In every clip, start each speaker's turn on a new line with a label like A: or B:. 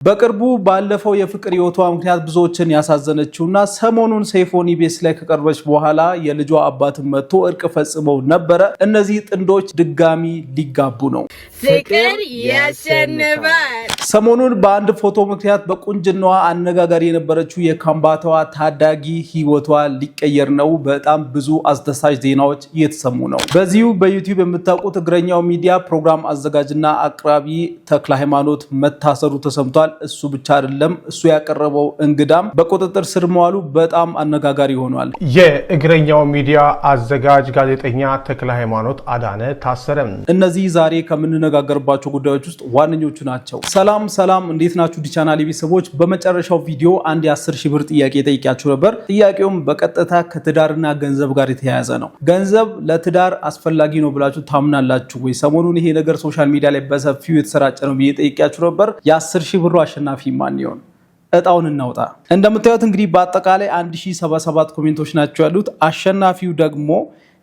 A: በቅርቡ ባለፈው የፍቅር ህይወቷ ምክንያት ብዙዎችን ያሳዘነችውና ሰሞኑን ሰይፎን ኢቢኤስ ላይ ከቀረበች በኋላ የልጇ አባትን መጥቶ እርቅ ፈጽመው ነበረ። እነዚህ ጥንዶች ድጋሚ ሊጋቡ ነው።
B: ፍቅር ያሸንፋል።
A: ሰሞኑን በአንድ ፎቶ ምክንያት በቁንጅናዋ አነጋጋሪ የነበረችው የካምባታዋ ታዳጊ ህይወቷ ሊቀየር ነው። በጣም ብዙ አስደሳች ዜናዎች እየተሰሙ ነው። በዚሁ በዩቲዩብ የምታውቁት እግረኛው ሚዲያ ፕሮግራም አዘጋጅና አቅራቢ ተክለ ሃይማኖት መታሰሩ ተሰምቷል። እሱ ብቻ አይደለም፣ እሱ ያቀረበው እንግዳም በቁጥጥር ስር መዋሉ በጣም አነጋጋሪ ሆኗል።
C: የእግረኛው ሚዲያ አዘጋጅ ጋዜጠኛ ተክለ ሃይማኖት አዳነ ታሰረ።
A: እነዚህ ዛሬ ከምንነጋገርባቸው ጉዳዮች ውስጥ ዋነኞቹ ናቸው። ሰላም እንዴት ናችሁ? ዲቻናል ቤተሰቦች፣ በመጨረሻው ቪዲዮ አንድ የ10 ሺህ ብር ጥያቄ ጠይቄያችሁ ነበር። ጥያቄውም በቀጥታ ከትዳርና ገንዘብ ጋር የተያያዘ ነው። ገንዘብ ለትዳር አስፈላጊ ነው ብላችሁ ታምናላችሁ ወይ? ሰሞኑን ይሄ ነገር ሶሻል ሚዲያ ላይ በሰፊው የተሰራጨ ነው ብዬ ጠይቄያችሁ ነበር። የ10 ሺህ ብሩ አሸናፊ ማን ይሆን? እጣውን እናውጣ። እንደምታዩት እንግዲህ በአጠቃላይ 1077 ኮሜንቶች ናቸው ያሉት። አሸናፊው ደግሞ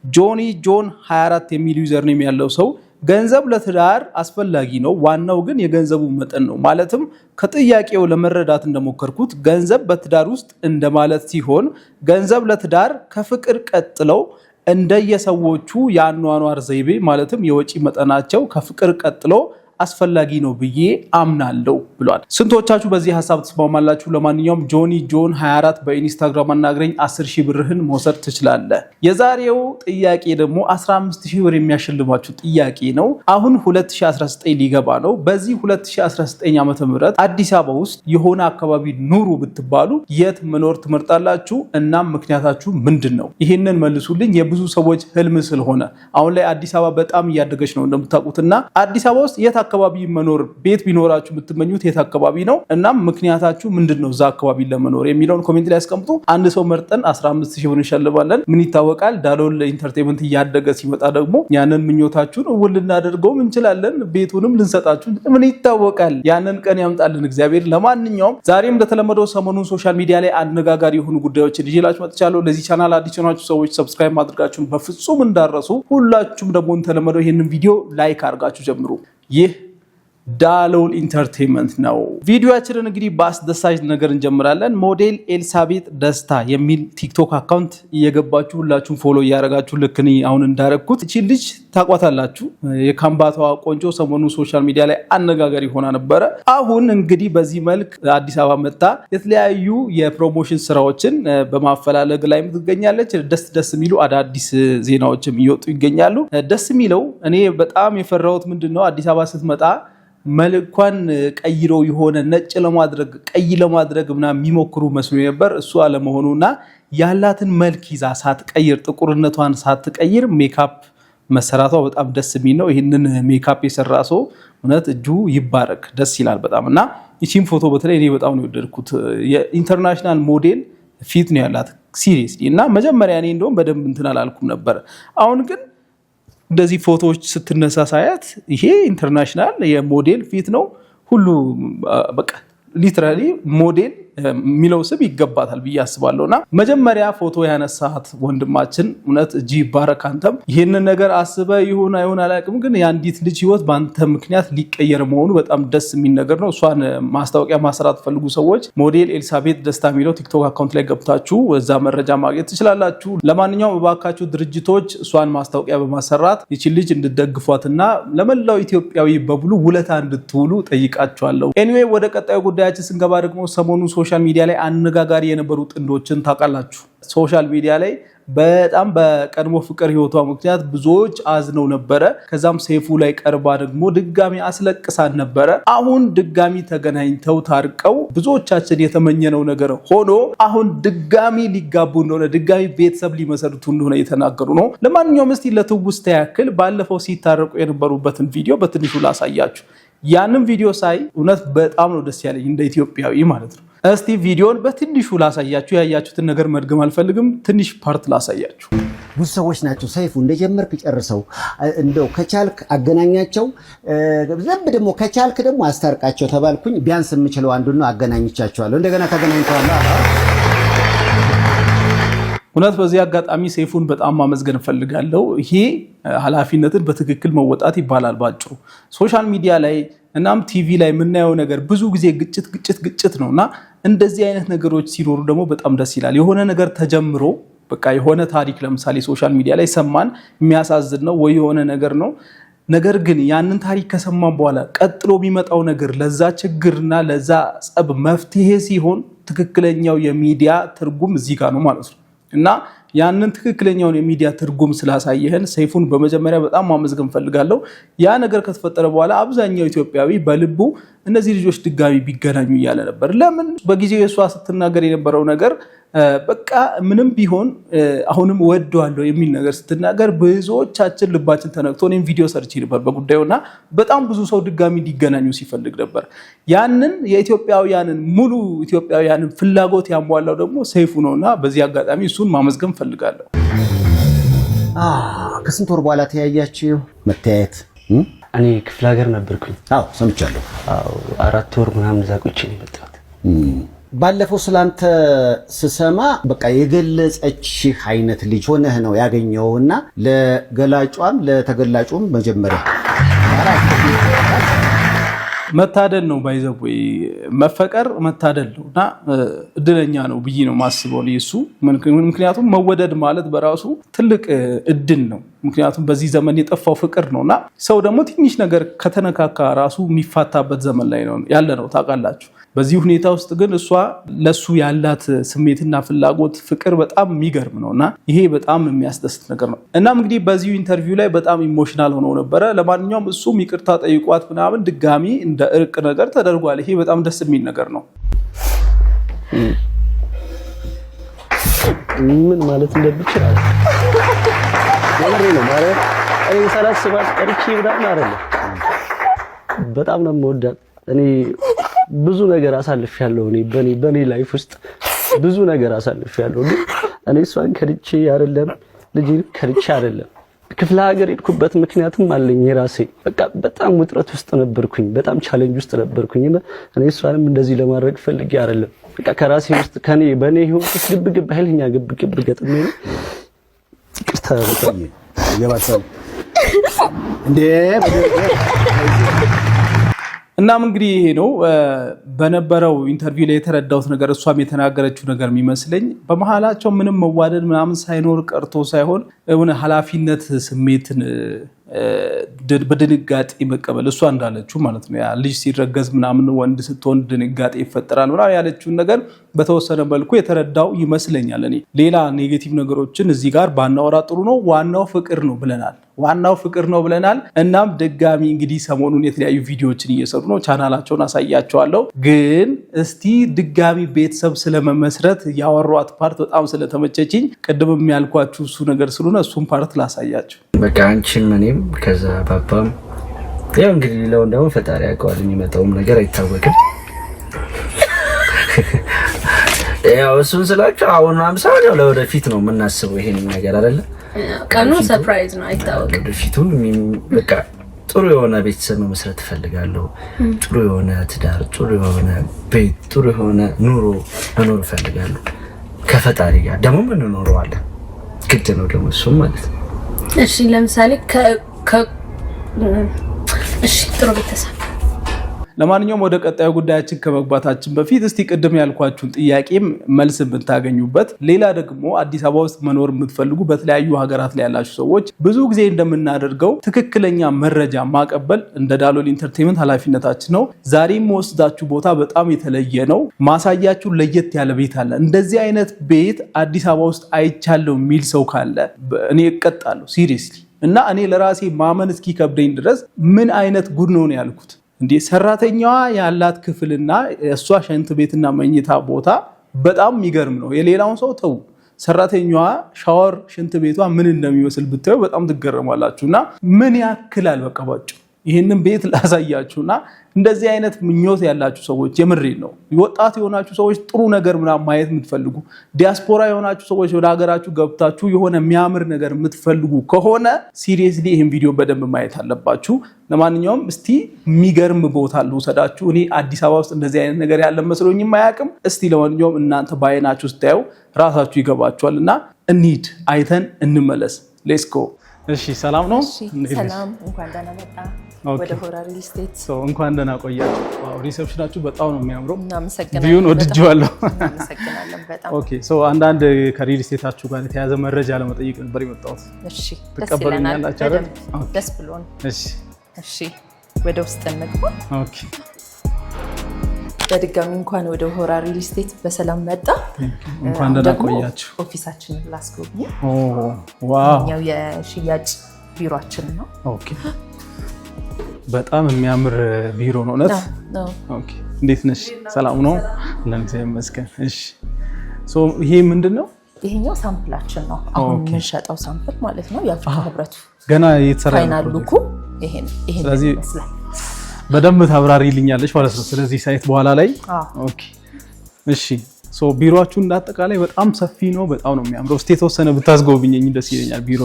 A: ጆኒ ጆን 24 የሚል ዩዘር ኔም ያለው ሰው ገንዘብ ለትዳር አስፈላጊ ነው፣ ዋናው ግን የገንዘቡ መጠን ነው። ማለትም ከጥያቄው ለመረዳት እንደሞከርኩት ገንዘብ በትዳር ውስጥ እንደማለት ሲሆን ገንዘብ ለትዳር ከፍቅር ቀጥለው እንደየሰዎቹ የአኗኗር ዘይቤ ማለትም የወጪ መጠናቸው ከፍቅር ቀጥሎ አስፈላጊ ነው ብዬ አምናለሁ ብሏል። ስንቶቻችሁ በዚህ ሀሳብ ተስማማላችሁ? ለማንኛውም ጆኒ ጆን 24 በኢንስታግራም አናግረኝ 10 ሺህ ብርህን መውሰድ ትችላለህ። የዛሬው ጥያቄ ደግሞ 15 ሺህ ብር የሚያሸልማችሁ ጥያቄ ነው። አሁን 2019 ሊገባ ነው። በዚህ 2019 ዓ.ም አዲስ አበባ ውስጥ የሆነ አካባቢ ኑሩ ብትባሉ የት መኖር ትመርጣላችሁ? እናም ምክንያታችሁ ምንድን ነው? ይህንን መልሱልኝ። የብዙ ሰዎች ህልም ስለሆነ አሁን ላይ አዲስ አበባ በጣም እያደገች ነው እንደምታውቁትና አዲስ አበባ ውስጥ የት አካባቢ መኖር ቤት ቢኖራችሁ የምትመኙት የት አካባቢ ነው? እናም ምክንያታችሁ ምንድነው እዛ አካባቢ ለመኖር የሚለውን ኮሜንት ላይ አስቀምጡ። አንድ ሰው መርጠን 15 ሺህ ብር እንሸልማለን። ምን ይታወቃል ዳሎል ኢንተርቴይንመንት እያደገ ሲመጣ ደግሞ ያንን ምኞታችሁን እውን ልናደርገውም እንችላለን። ቤቱንም ልንሰጣችሁ ምን ይታወቃል። ያንን ቀን ያምጣልን እግዚአብሔር። ለማንኛውም ዛሬም እንደተለመደው ሰሞኑን ሶሻል ሚዲያ ላይ አነጋጋሪ የሆኑ ጉዳዮችን ይዤላችሁ መጥቻለሁ። ለዚህ ቻናል አዲስ የሆናችሁ ሰዎች ሰብስክራይብ ማድረጋችሁን በፍጹም እንዳረሱ። ሁላችሁም ደግሞ እንደተለመደው ይሄንን ቪዲዮ ላይክ አድርጋችሁ ጀምሩ። ይህ ዳሎል ኢንተርቴይንመንት ነው። ቪዲዮአችንን እንግዲህ በአስደሳች ነገር እንጀምራለን። ሞዴል ኤልሳቤጥ ደስታ የሚል ቲክቶክ አካውንት እየገባችሁ ሁላችሁም ፎሎ እያደረጋችሁ ልክ እኔ አሁን እንዳረግኩት እቺ ልጅ ታቋታላችሁ። የካምባታዋ ቆንጆ ሰሞኑ ሶሻል ሚዲያ ላይ አነጋጋሪ ሆና ነበረ። አሁን እንግዲህ በዚህ መልክ አዲስ አበባ መጣ የተለያዩ የፕሮሞሽን ስራዎችን በማፈላለግ ላይ ትገኛለች። ደስ የሚሉ አዳዲስ ዜናዎችም እየወጡ ይገኛሉ። ደስ የሚለው እኔ በጣም የፈራሁት ምንድነው አዲስ አበባ ስትመጣ መልኳን ቀይሮ የሆነ ነጭ ለማድረግ ቀይ ለማድረግ ምናምን የሚሞክሩ መስሎ ነበር። እሱ አለመሆኑና ያላትን መልክ ይዛ ሳትቀይር ጥቁርነቷን ሳትቀይር ሜካፕ መሰራቷ በጣም ደስ የሚል ነው። ይህንን ሜካፕ የሰራ ሰው እውነት እጁ ይባረክ፣ ደስ ይላል በጣም። እና ይቺን ፎቶ በተለይ እኔ በጣም ነው የወደድኩት። የኢንተርናሽናል ሞዴል ፊት ነው ያላት ሲሪየስሊ። እና መጀመሪያ እኔ እንደውም በደንብ እንትን አላልኩም ነበር። አሁን ግን እንደዚህ ፎቶዎች ስትነሳ ሳያት ይሄ ኢንተርናሽናል የሞዴል ፊት ነው ሁሉ በቃ ሊትራሊ ሞዴል የሚለው ስም ይገባታል ብዬ አስባለሁና መጀመሪያ ፎቶ ያነሳት ወንድማችን እውነት እጅ ይባረክ። አንተም ይህንን ነገር አስበ ይሁን አይሁን አላውቅም፣ ግን የአንዲት ልጅ ህይወት በአንተ ምክንያት ሊቀየር መሆኑ በጣም ደስ የሚል ነገር ነው። እሷን ማስታወቂያ ማሰራት ፈልጉ ሰዎች ሞዴል ኤልሳቤጥ ደስታ የሚለው ቲክቶክ አካውንት ላይ ገብታችሁ እዛ መረጃ ማግኘት ትችላላችሁ። ለማንኛውም እባካችሁ ድርጅቶች እሷን ማስታወቂያ በማሰራት ይቺ ልጅ እንድትደግፏትና ለመላው ኢትዮጵያዊ በሙሉ ውለታ እንድትውሉ ጠይቃችኋለሁ። ኤኒዌይ ወደ ቀጣዩ ጉዳያችን ስንገባ ደግሞ ሰሞኑ ሶሻል ሚዲያ ላይ አነጋጋሪ የነበሩ ጥንዶችን ታውቃላችሁ። ሶሻል ሚዲያ ላይ በጣም በቀድሞ ፍቅር ህይወቷ ምክንያት ብዙዎች አዝነው ነበረ። ከዛም ሰይፉ ላይ ቀርባ ደግሞ ድጋሚ አስለቅሳን ነበረ። አሁን ድጋሚ ተገናኝተው ታርቀው ብዙዎቻችን የተመኘነው ነገር ሆኖ አሁን ድጋሚ ሊጋቡ እንደሆነ ድጋሚ ቤተሰብ ሊመሰርቱ እንደሆነ እየተናገሩ ነው። ለማንኛውም እስቲ ለትውስታ ያክል ባለፈው ሲታረቁ የነበሩበትን ቪዲዮ በትንሹ ላሳያችሁ። ያንን ቪዲዮ ሳይ እውነት በጣም ነው ደስ ያለኝ እንደ ኢትዮጵያዊ ማለት ነው። እስቲ ቪዲዮን በትንሹ ላሳያችሁ። ያያችሁትን ነገር መድገም አልፈልግም። ትንሽ ፓርት ላሳያችሁ።
D: ብዙ ሰዎች ናቸው ሰይፉ እንደጀመርክ ጨርሰው እንደው ከቻልክ አገናኛቸው፣ ዘብ ደግሞ ከቻልክ ደግሞ አስታርቃቸው ተባልኩኝ። ቢያንስ የምችለው አንዱ ነው፣ አገናኝቻቸዋለሁ። እንደገና ተገናኝተዋል።
A: እውነት በዚህ አጋጣሚ ሰይፉን በጣም ማመስገን ፈልጋለሁ። ይሄ ኃላፊነትን በትክክል መወጣት ይባላል ባጭሩ። ሶሻል ሚዲያ ላይ እናም ቲቪ ላይ የምናየው ነገር ብዙ ጊዜ ግጭት ነውና እንደዚህ አይነት ነገሮች ሲኖሩ ደግሞ በጣም ደስ ይላል። የሆነ ነገር ተጀምሮ በቃ የሆነ ታሪክ ለምሳሌ ሶሻል ሚዲያ ላይ ሰማን የሚያሳዝን ነው ወይ የሆነ ነገር ነው። ነገር ግን ያንን ታሪክ ከሰማን በኋላ ቀጥሎ የሚመጣው ነገር ለዛ ችግርና ለዛ ጸብ መፍትሄ ሲሆን ትክክለኛው የሚዲያ ትርጉም እዚህ ጋር ነው ማለት ነው። እና ያንን ትክክለኛውን የሚዲያ ትርጉም ስላሳየህን ሰይፉን በመጀመሪያ በጣም ማመስገን ፈልጋለሁ። ያ ነገር ከተፈጠረ በኋላ አብዛኛው ኢትዮጵያዊ በልቡ እነዚህ ልጆች ድጋሚ ቢገናኙ እያለ ነበር። ለምን በጊዜው የሷ ስትናገር የነበረው ነገር በቃ ምንም ቢሆን አሁንም ወደዋለሁ የሚል ነገር ስትናገር ብዙዎቻችን ልባችን ተነክቶ እኔም ቪዲዮ ሰርቼ ነበር በጉዳዩና በጣም ብዙ ሰው ድጋሚ እንዲገናኙ ሲፈልግ ነበር። ያንን የኢትዮጵያውያንን ሙሉ ኢትዮጵያውያንን ፍላጎት ያሟላው ደግሞ ሰይፉ ነውና በዚህ አጋጣሚ እሱን ማመስገን ፈልጋለሁ።
D: ከስንት ወር በኋላ ተያያችሁ? መተያየት
E: እኔ ክፍለ ሀገር ነበርኩኝ።
D: አዎ ሰምቻለሁ።
E: 4 ወር ምናምን እዛ ቆይቼ ነው የመጣሁት።
D: ባለፈው ስላንተ ስሰማ በቃ የገለጸችህ አይነት ልጅ ሆነህ ነው ያገኘውና ለገላጯም ለተገላጩም መጀመሪያ
A: መታደል ነው ባይዘው መፈቀር መታደል ነውና እድለኛ ነው ብዬ ነው ማስበው እሱ። ምክንያቱም መወደድ ማለት በራሱ ትልቅ እድል ነው። ምክንያቱም በዚህ ዘመን የጠፋው ፍቅር ነውና ሰው ደግሞ ትንሽ ነገር ከተነካካ ራሱ የሚፋታበት ዘመን ላይ ነው ያለ ነው ታውቃላችሁ። በዚህ ሁኔታ ውስጥ ግን እሷ ለሱ ያላት ስሜትና ፍላጎት ፍቅር በጣም የሚገርም ነውና ይሄ በጣም የሚያስደስት ነገር ነው። እናም እንግዲህ በዚሁ ኢንተርቪው ላይ በጣም ኢሞሽናል ሆኖ ነበረ። ለማንኛውም እሱም ይቅርታ ጠይቋት ምናምን ድጋሚ እንደ እርቅ ነገር ተደርጓል። ይሄ በጣም ደስ የሚል ነገር ነው።
E: ምን ማለት እንደምችል ነው ማለት እኔ ሳላስባት ቀርቼ ብዳም አይደለም። በጣም ነው የምወዳት። እኔ ብዙ ነገር አሳልፌያለሁ። እኔ በኔ ላይፍ ውስጥ ብዙ ነገር አሳልፌያለሁ። እኔ እሷን ከድቼ አይደለም ልጅን ከድቼ አይደለም። ክፍለ ሀገር ሄድኩበት ምክንያቱም አለኝ የራሴ። በቃ በጣም ውጥረት ውስጥ ነበርኩኝ፣ በጣም ቻሌንጅ ውስጥ ነበርኩኝ። እኔ እሷንም እንደዚህ ለማድረግ ፈልጌ አይደለም። በቃ ከራሴ ውስጥ በኔ ህይወት ውስጥ ግብግብ ኃይለኛ ግብግብ ገጥሜ ነው። ይቅርታ በጣም
D: ይገባታል እንዴ።
A: እናም እንግዲህ ይሄ ነው በነበረው ኢንተርቪው ላይ የተረዳሁት ነገር። እሷም የተናገረችው ነገር የሚመስለኝ በመሃላቸው ምንም መዋደድ ምናምን ሳይኖር ቀርቶ ሳይሆን የሆነ ኃላፊነት ስሜትን በድንጋጤ መቀበል እሷ እንዳለችው ማለት ነው። ያ ልጅ ሲረገዝ ምናምን ወንድ ስትሆን ድንጋጤ ይፈጠራል ምናምን ያለችውን ነገር በተወሰነ መልኩ የተረዳው ይመስለኛል። እኔ ሌላ ኔጌቲቭ ነገሮችን እዚህ ጋር ባናወራ ጥሩ ነው። ዋናው ፍቅር ነው ብለናል። እናም ድጋሚ እንግዲህ ሰሞኑን የተለያዩ ቪዲዮዎችን እየሰሩ ነው። ቻናላቸውን አሳያቸዋለሁ። ግን እስቲ ድጋሚ ቤተሰብ ስለመመስረት ያወሯት ፓርት በጣም ስለተመቸችኝ ቅድም ያልኳችሁ እሱ ነገር ስለሆነ እሱን ፓርት ላሳያቸው።
E: በቃ አንቺም እኔም ከዛ ባባም ያው እንግዲህ ሌላውን ደግሞ ፈጣሪ ያውቀዋል። የሚመጣውም ነገር አይታወቅም። ያው እሱን ስላችሁ አሁን አምሳው ያው ለወደፊት ነው የምናስበው ይሄን ነገር አይደለ?
B: ቀኑ ሰርፕራይዝ ነው አይታወቅም።
E: ወደፊቱን በቃ ጥሩ የሆነ ቤተሰብ መመስረት እፈልጋለሁ። ጥሩ የሆነ ትዳር፣ ጥሩ የሆነ ቤት፣ ጥሩ የሆነ ኑሮ መኖር እፈልጋለሁ። ከፈጣሪ ጋር ደግሞ ምን እንኖረዋለን ግድ ነው ደግሞ እሱም ማለት ነው።
B: እሺ ለምሳሌ እሺ ጥሩ ቤተሰብ።
A: ለማንኛውም ወደ ቀጣዩ ጉዳያችን ከመግባታችን በፊት እስቲ ቅድም ያልኳችሁን ጥያቄም መልስ ብታገኙበት፣ ሌላ ደግሞ አዲስ አበባ ውስጥ መኖር የምትፈልጉ በተለያዩ ሀገራት ላይ ያላችሁ ሰዎች ብዙ ጊዜ እንደምናደርገው ትክክለኛ መረጃ ማቀበል እንደ ዳሎል ኢንተርቴይንመንት ኃላፊነታችን ነው። ዛሬም ወስዳችሁ ቦታ በጣም የተለየ ነው። ማሳያችሁ ለየት ያለ ቤት አለ። እንደዚህ አይነት ቤት አዲስ አበባ ውስጥ አይቻለሁ የሚል ሰው ካለ እኔ እቀጣለሁ ሲሪየስሊ። እና እኔ ለራሴ ማመን እስኪ ከብደኝ ድረስ ምን አይነት ጉድ ነው ያልኩት። እንዴ ሰራተኛዋ ያላት ክፍልና እሷ ሽንት ቤትና መኝታ ቦታ በጣም የሚገርም ነው። የሌላውን ሰው ተው፣ ሰራተኛዋ ሻወር ሽንት ቤቷ ምን እንደሚመስል ብታዩ በጣም ትገረማላችሁና ምን ያክላል በቃ ባጭሩ ይሄንን ቤት ላሳያችሁና እንደዚህ አይነት ምኞት ያላችሁ ሰዎች የምሬ ነው ወጣት የሆናችሁ ሰዎች ጥሩ ነገር ምናምን ማየት የምትፈልጉ ዲያስፖራ የሆናችሁ ሰዎች ወደ ሀገራችሁ ገብታችሁ የሆነ የሚያምር ነገር የምትፈልጉ ከሆነ ሲሪየስሊ ይሄን ቪዲዮ በደንብ ማየት አለባችሁ። ለማንኛውም እስቲ የሚገርም ቦታ ልውሰዳችሁ። እኔ አዲስ አበባ ውስጥ እንደዚህ አይነት ነገር ያለ መስሎኝም አያውቅም። እስቲ ለማንኛውም እናንተ ባይናችሁ ስታዩ ራሳችሁ ይገባችኋልና እንሂድ አይተን እንመለስ። ሌትስ ጎ። እሺ ሰላም ነው?
F: ሰላም፣ እንኳን ደህና መጣ ወደ ሆራ ሪል ስቴት።
A: እንኳን ደህና ቆያችሁ። ሪሴፕሽናችሁ በጣም ነው የሚያምረው።
F: እናመሰግናለን።
A: ቪዩን ወድጄዋለሁ።
F: እናመሰግናለን በጣም።
A: ኦኬ አንዳንድ ከሪል ስቴታችሁ ጋር የተያዘ መረጃ ለመጠየቅ ነበር የመጣሁት።
F: እሺ
A: ትቀበሉኛላችሁ አይደል?
F: ደስ ብሎን። እሺ ወደ ውስጥ እንግባ።
A: ኦኬ
F: በድጋሚ እንኳን ወደ ሆራ ሪል ስቴት በሰላም መጣ።
A: እንኳን ደህና ቆያችሁ።
F: ኦፊሳችንን ላስጎብኝ።
A: ዋው
F: ያው የሽያጭ ቢሮአችን ነው።
A: ኦኬ በጣም የሚያምር ቢሮ ነው እውነት። ኦኬ እንዴት ነሽ? ሰላም ነው? ለምሳሌ መስከን። እሺ ይሄ ምንድነው?
F: ይሄኛው ሳምፕላችን ነው። አሁን የምንሸጠው ሳምፕል ማለት ነው። የአፍሪካ ህብረቱ
A: ገና የተሰራ
F: ፋይናል ሉኩ ይሄን ይመስላል።
A: በደንብ ታብራሪልኛለሽ ማለት ነው ስለዚህ ሳይት በኋላ ላይ። ኦኬ እሺ ቢሮአችሁ እንዳጠቃላይ በጣም ሰፊ ነው። በጣም ነው የሚያምረው። እስቲ የተወሰነ ብታስጎብኘኝ ደስ ይለኛል ቢሮ።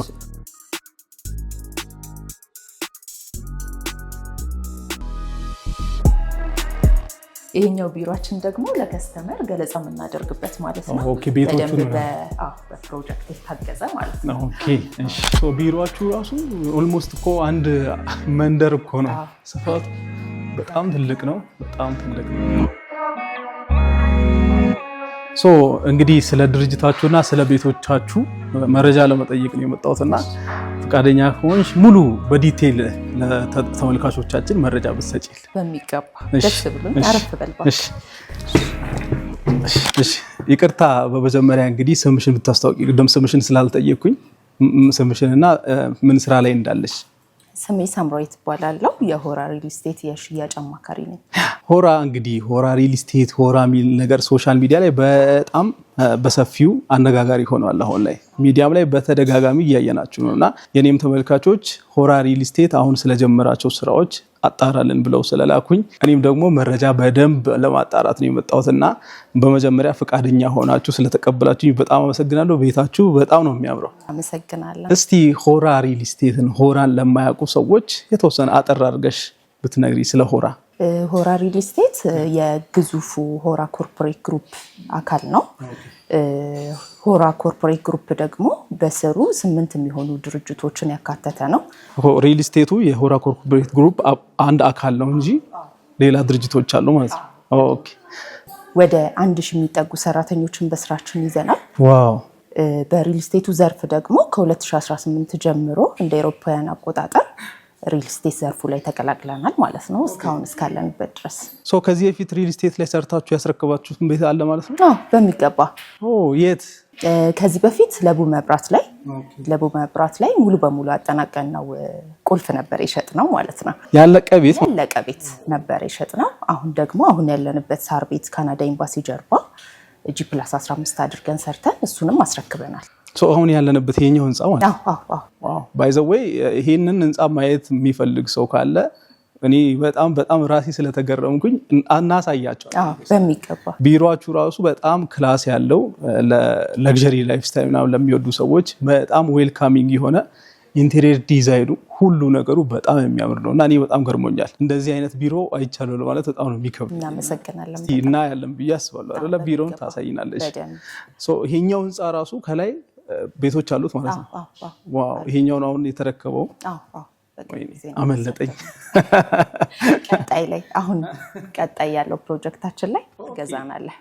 F: ይሄኛው ቢሮአችን ደግሞ ለከስተመር ገለጻ የምናደርግበት ማለት ነው።
A: ኦኬ ቤቶቹ
F: በፕሮጀክት የታገዘ ማለት ነው።
A: ኦኬ እሺ ቢሮአችሁ ራሱ ኦልሞስት እኮ አንድ መንደር እኮ ነው። ስፋቱ በጣም ትልቅ ነው። በጣም ትልቅ ነው። እንግዲህ ስለ ድርጅታችሁና ስለ ቤቶቻችሁ መረጃ ለመጠየቅ ነው የመጣሁትና ፈቃደኛ ከሆንሽ ሙሉ በዲቴል ለተመልካቾቻችን መረጃ ብትሰጪል።
F: በሚገባ ደስ ብሎኝ አረፍ በልባ።
A: እሺ ይቅርታ በመጀመሪያ እንግዲህ ስምሽን ብታስተዋውቂ። ቅድም ስምሽን ስላልጠየቅኩኝ ስምሽንና ምን ስራ ላይ እንዳለሽ።
F: ስሜ ሳምራዊት እባላለሁ። የሆራ ሪል ስቴት የሽያጭ አማካሪ ነኝ።
A: ሆራ እንግዲህ ሆራ ሪል ስቴት ሆራ ሚል ነገር ሶሻል ሚዲያ ላይ በጣም በሰፊው አነጋጋሪ ሆኗል። አሁን ላይ ሚዲያም ላይ በተደጋጋሚ እያየናችሁ ነውና የኔም ተመልካቾች ሆራ ሪል ስቴት አሁን ስለጀመራቸው ስራዎች አጣራልን ብለው ስለላኩኝ እኔም ደግሞ መረጃ በደንብ ለማጣራት ነው የመጣሁትና በመጀመሪያ ፈቃደኛ ሆናችሁ ስለተቀበላችሁ በጣም አመሰግናለሁ። ቤታችሁ በጣም ነው የሚያምረው።
F: አመሰግናለሁ።
A: እስቲ ሆራ ሪል ስቴትን ሆራን ለማያውቁ ሰዎች የተወሰነ አጠር አድርገሽ ብትነግሪ ስለ ሆራ።
F: ሆራ ሪል ስቴት የግዙፉ ሆራ ኮርፖሬት ግሩፕ አካል ነው። ሆራ ኮርፖሬት ግሩፕ ደግሞ በስሩ 8 የሚሆኑ ድርጅቶችን ያካተተ ነው።
A: ሪል ስቴቱ የሆራ ኮርፖሬት ግሩፕ አንድ አካል ነው እንጂ ሌላ ድርጅቶች አሉ ማለት ነው። ኦኬ
F: ወደ 1000 የሚጠጉ ሰራተኞችን በስራችን ይዘናል።
A: ዋው
F: በሪል ስቴቱ ዘርፍ ደግሞ ከ2018 ጀምሮ እንደ አውሮፓውያን አቆጣጠር ሪል ስቴት ዘርፉ ላይ ተቀላቅለናል ማለት ነው እስካሁን እስካለንበት ድረስ።
A: ከዚህ በፊት ሪል ስቴት ላይ ሰርታችሁ ያስረከባችሁት ቤት አለ ማለት ነው?
F: በሚገባ።
A: የት?
F: ከዚህ በፊት ለቡ መብራት ላይ ሙሉ በሙሉ አጠናቀን ነው ቁልፍ ነበር የሸጥነው ማለት ነው።
A: ያለቀ ቤት
F: ነበር የሸጥነው። አሁን ደግሞ አሁን ሳር ቤት ካናዳ ኤምባሲ ጀርባ G+15 አድርገን ሰርተን እሱንም አስረክበናል።
A: አሁን ያለንበት ይሄኛው ህንጻ ማለት ነው። ባይ ዘ ዌይ ይሄንን ህንጻ ማየት የሚፈልግ ሰው ካለ እኔ በጣም ራሴ ስለተገረምኩኝ እናሳያቸዋለን።
F: በሚገባ
A: ቢሮአችሁ ራሱ በጣም ክላስ ያለው ለለግዠሪ ላይፍ ስታይል ምናምን ለሚወዱ ሰዎች በጣም ዌልካሚንግ የሆነ ኢንቴሪየር ዲዛይኑ ሁሉ ነገሩ በጣም የሚያምር ነውና እኔ በጣም ገርሞኛል። እንደዚህ አይነት ቢሮ አይቻለሁ ለማለት በጣም ነው የሚከብድ።
F: እናመሰግናለን።
A: እና ያለን ብዬ አስባለሁ አይደለ? ቢሮውን ታሳይናለሽ። ይሄኛው ህንጻ ራሱ ከላይ ቤቶች አሉት ማለት ነው። ዋው ይሄኛውን አሁን የተረከበው አመለጠኝ።
F: ቀጣይ ያለው ፕሮጀክታችን ላይ ትገዛናለህ።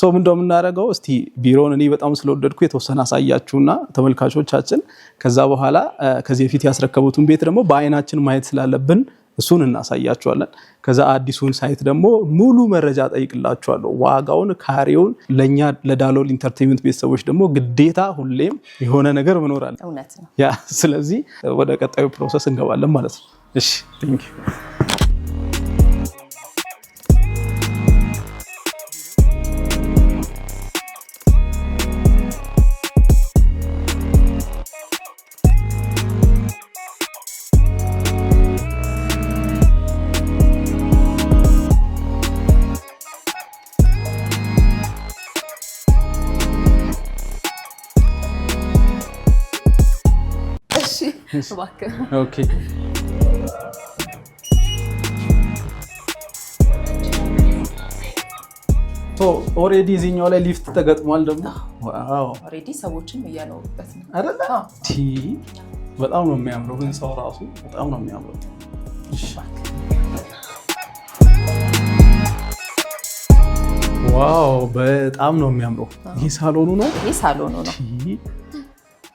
A: ምን እንደምናደርገው እስቲ ቢሮውን እኔ በጣም ስለወደድኩ የተወሰነ አሳያችሁና ተመልካቾቻችን ከዛ በኋላ ከዚህ በፊት ያስረከቡትን ቤት ደግሞ በአይናችን ማየት ስላለብን እሱን እናሳያችኋለን። ከዛ አዲሱን ሳይት ደግሞ ሙሉ መረጃ ጠይቅላችኋለሁ። ዋጋውን፣ ካሬውን ለኛ ለዳሎል ኢንተርቴይንመንት ቤተሰቦች ደግሞ ግዴታ ሁሌም የሆነ ነገር መኖር አለ።
F: እውነት ነው።
A: ስለዚህ ወደ ቀጣዩ ፕሮሰስ እንገባለን ማለት ነው። እሺ ቴንክ ዩ።
B: እባክህ።
A: ኦኬ ኦሬዲ እዚህኛው ላይ ሊፍት ተገጥሟል ደግሞ። ዋው
F: ኦሬዲ ሰዎችም እያኖሩበት ነው
A: አይደለ? በጣም ነው የሚያምረው ህንፃው ራሱ በጣም ነው የሚያምረው። ዋው በጣም ነው የሚያምረው። ይሄ ሳሎኑ ነው።
F: ይሄ ሳሎኑ ነው።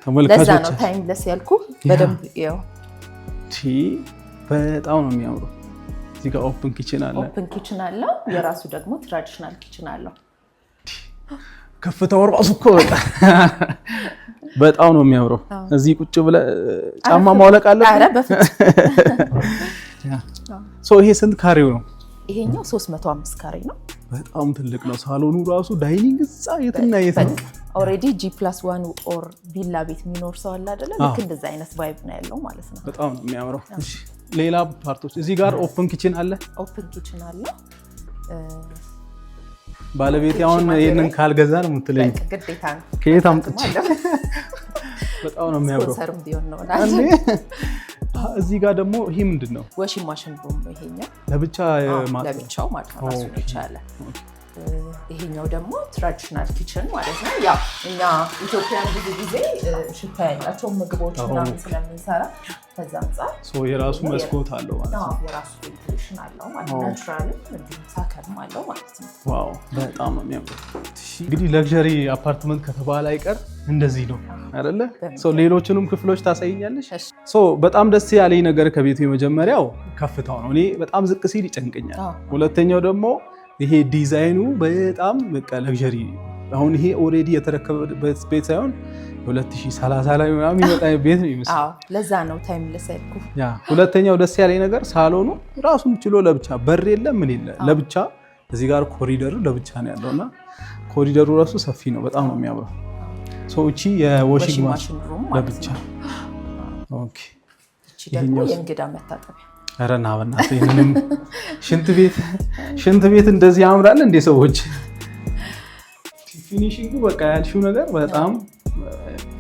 A: ተመልካቾች
F: ለዛ ነው ታይምለስ ያልኩ። በደንብ ያው
A: በጣም ነው የሚያምረው። እዚህ ጋር ኦፕን ኪችን አለ።
F: ኦፕን ኪችን አለው። የራሱ ደግሞ ትራዲሽናል ኪችን አለው።
A: ከፍታው ራሱ እኮ በጣም ነው የሚያምረው። እዚህ ቁጭ ብለህ ጫማ ማውለቅ አለ።
F: አረ በፍጹም።
A: ይሄ ስንት ካሬው ነው?
F: ይሄኛው 305 ካሬ ነው።
A: በጣም ትልቅ ነው። ሳሎኑ ራሱ ዳይኒንግ እዛ የትና የት ነው።
F: ኦሬዲ G+1 ኦር ቪላ ቤት የሚኖር ሰው አለ አይደለ? ልክ እንደዛ አይነት ቫይብ ነው ያለው ማለት ነው።
A: በጣም ነው የሚያምረው። እሺ ሌላ ፓርቶች እዚህ ጋር ኦፕን ኪችን አለ።
F: ኦፕን ኪችን አለ።
A: ባለቤት አሁን ይሄንን ካልገዛ ነው የምትለኝ።
F: ግዴታ ነው።
A: ከየት አምጥቼ በጣም ነው የሚያምረው።
F: ስፖንሰርም ቢሆን ነው።
A: እዚህ ጋር ደግሞ ይሄ ምንድነው?
F: ዋሺንግ ማሽን ሩም ነው ይሄኛው። ለብቻው ማለት ነው ራሱ ይቻላል። ይሄኛው ደግሞ ትራዲሽናል ኪችን ማለት ነው። ያው እኛ ኢትዮጵያን ብዙ ጊዜ ሽታ ያላቸው ምግቦች ምናምን ስለምንሰራ ከዛ አንፃር
A: የራሱ መስኮት አለው ማለት ነው።
F: የራሱ ቬንቲሌሽን አለው ማለት ነው። ናቹራልም እንዲሁም ሳከርም አለው ማለት ነው።
A: ዋው በጣም ነው የሚያምረው። እንግዲህ ለግዠሪ አፓርትመንት ከተባለ አይቀር እንደዚህ ነው አይደለ? ሌሎችንም ክፍሎች ታሳይኛለሽ? በጣም ደስ ያለኝ ነገር ከቤቱ የመጀመሪያው ከፍታው ነው። እኔ በጣም ዝቅ ሲል ይጨንቀኛል። ሁለተኛው ደግሞ ይሄ ዲዛይኑ በጣም በቃ ለግዠሪ። አሁን ይሄ ኦሬዲ የተረከበበት ቤት ሳይሆን 2030 ላይ ምናምን የሚመጣ ቤት ነው ይመስላል።
F: አዎ ለዛ ነው ታይምለስ ያልኩ።
A: ሁለተኛው ደስ ያለኝ ነገር ሳሎኑ ራሱን ችሎ ለብቻ በር የለም ምን የለ ለብቻ። እዚህ ጋር ኮሪደሩ ለብቻ ነው ያለውና ኮሪደሩ ራሱ ሰፊ ነው። በጣም ነው የሚያምረው። እቺ የዋሺንግ ማሽን ሩም ለብቻ። ኦኬ
F: እቺ ደግሞ የእንግዳ መታጠቢያ።
A: ኧረ ና በእናትህ ይሄንን ሽንት ቤት እንደዚህ ያምራል እንዴ ሰዎች? ፊኒሺንጉ በቃ ያልሽው ነገር በጣም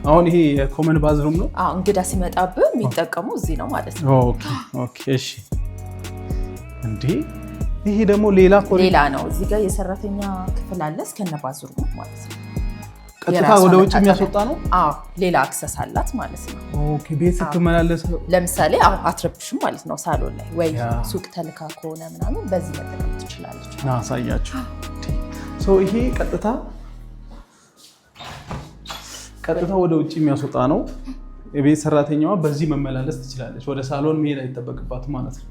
A: አሁን ይሄ የኮመን ባዝሩም ነው።
F: እንግዳ ሲመጣብህ የሚጠቀሙ እዚህ ነው ማለት ነው።
A: ኦኬ እሺ። እንዴ ይሄ ደግሞ ሌላ
F: ነው። እዚህ ጋር የሰራተኛ ክፍል አለ እስከነ ባዝሩም ማለት ነው።
A: ቀጥታ ወደ ውጭ የሚያስወጣ ነው።
F: ሌላ አክሰስ አላት ማለት ነው።
A: ኦኬ ቤት ስትመላለስ
F: ለምሳሌ አትረብሽም ማለት ነው። ሳሎን ላይ ወይ ሱቅ ተልካ ከሆነ ምናምን በዚህ መጠቀም ትችላለች።
A: አሳያችሁ። ይሄ ቀጥታ ወደ ውጭ የሚያስወጣ ነው። የቤት ሰራተኛዋ በዚህ መመላለስ ትችላለች። ወደ ሳሎን መሄድ አይጠበቅባትም ማለት ነው።